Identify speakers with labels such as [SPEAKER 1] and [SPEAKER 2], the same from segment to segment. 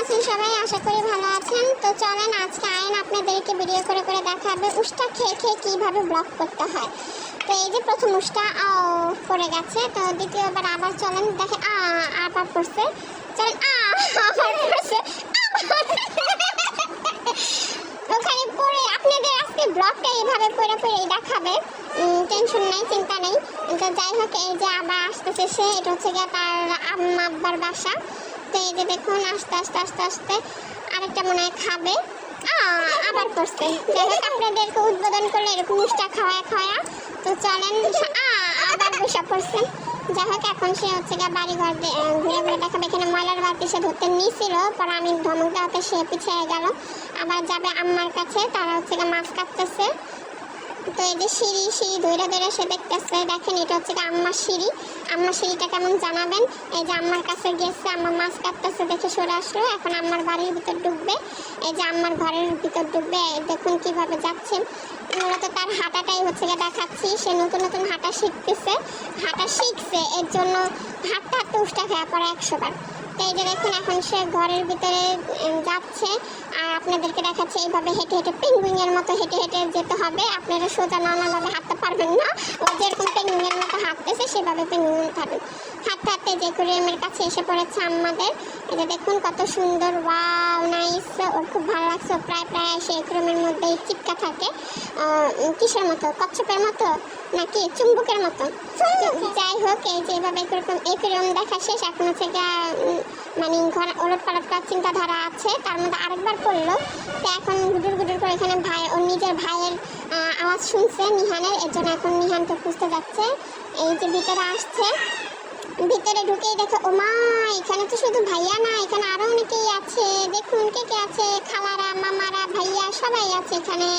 [SPEAKER 1] আছেন সবাই? আশা করি ভালো আছেন। তো চলেন আজকে আয়ন আপনাদেরকে ভিডিও করে করে দেখাবে উষ্টা খেয়ে খেয়ে কীভাবে ব্লগ করতে হয়। তো এই যে প্রথম উষ্টা পড়ে গেছে, তো দ্বিতীয়বার আবার চলেন দেখে আবার পড়ছে, চলেন আবার পড়ছে ওখানে পড়ে আপনাদের আজকে ব্লগটা এইভাবে পড়ে পড়েই দেখাবে। টেনশন নাই, চিন্তা নেই। তো যাই হোক, এই যে আবার আসতেছে সে, এটা হচ্ছে গিয়ে তার আম্মা আব্বার বাসা। তো এই যে দেখুন আস্তে আস্তে আস্তে আস্তে আরেকটা মনে হয় খাবে, আবার করছে। যাই হোক, আপনাদেরকে উদ্বোধন করলে এরকম উষ্টা খাওয়া খাওয়া। তো চলেন আবার বসে পড়ছে। যাই হোক, এখন সে হচ্ছে গিয়ে বাড়ি ঘর ঘুরে ঘুরে দেখাবে। এখানে ময়লার বালতি সে ধরতে নিয়েছিল, পরে আমি ধমক দেওয়াতে সে পিছিয়ে গেল। আবার যাবে আম্মার কাছে, তারা হচ্ছে গিয়ে মাছ কাটতেছে। তো এই যে সিঁড়ি সিঁড়ি ধরে ধরে সে দেখতেছে, দেখেন এটা হচ্ছে আম্মার সিঁড়ি। আম্মার সিঁড়িটা কেমন জানাবেন। এই যে আম্মার কাছে গেছে, আম্মা মাছ কাটতেছে দেখে সরে আসলো। এখন আম্মার বাড়ির ভিতর ঢুকবে, এই যে আম্মার ঘরের ভিতর ঢুকবে। দেখুন কিভাবে যাচ্ছে। মূলত তার হাঁটাটাই হচ্ছে গিয়ে দেখাচ্ছি। সে নতুন নতুন হাঁটা শিখতেছে, হাঁটা শিখছে, এর জন্য হাঁটতে হাঁটতে উষ্টা খেয়া পড়ে 100 বার। তো এই যে দেখুন এখন সে ঘরের ভিতরে যাচ্ছে, আর আপনাদেরকে দেখাচ্ছে এইভাবে হেঁটে হেঁটে পেঙ্গুইনের মতো হেঁটে হেঁটে যেতে হবে। আপনারা সোজা নানাভাবে হাঁটতে পারবেন না, ও যেরকম পেঙ্গুইনের মতো হাঁটতেছে সেভাবে পেঙ্গুইন হাঁটুন। হাঁটতে হাঁটতে যে একুরিয়ামের কাছে এসে পড়েছে আমাদের। এই যে দেখুন কত সুন্দর, ওয়াও নাইস। ওর খুব ভালো লাগছে। প্রায় প্রায় সে একুরিয়ামের মধ্যেই চিপকা থাকে। কিসের মতো, কচ্ছপের মতো নাকি চুম্বকের মতো, যাই হোক। এই যে এভাবে একুরিয়াম দেখা শেষ। এখন হচ্ছে মানে ঘর ওলট পালট করার চিন্তাধারা আছে, তার মধ্যে আরেকবার পড়লো। তো এখন গুডুর গুডুর করে এখানে ভাই, ওর নিজের ভাইয়ের আওয়াজ শুনছে নিহানের, এর জন্য এখন নিহানকে খুঁজতে যাচ্ছে। এই যে ভিতরে আসছে, ভিতরে ঢুকেই দেখে ও মা, এখানে তো শুধু ভাইয়া না, এখানে আরো অনেকেই আছে। দেখুন কে কে আছে, খালারা মামারা ভাইয়া সবাই আছে এখানে।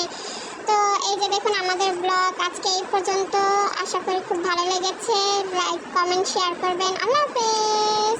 [SPEAKER 1] তো এই যে দেখুন আমাদের ব্লগ আজকে এই পর্যন্ত। আশা করি খুব ভালো লেগেছে। লাইক কমেন্ট শেয়ার করবেন। আল্লাহ হাফেজ।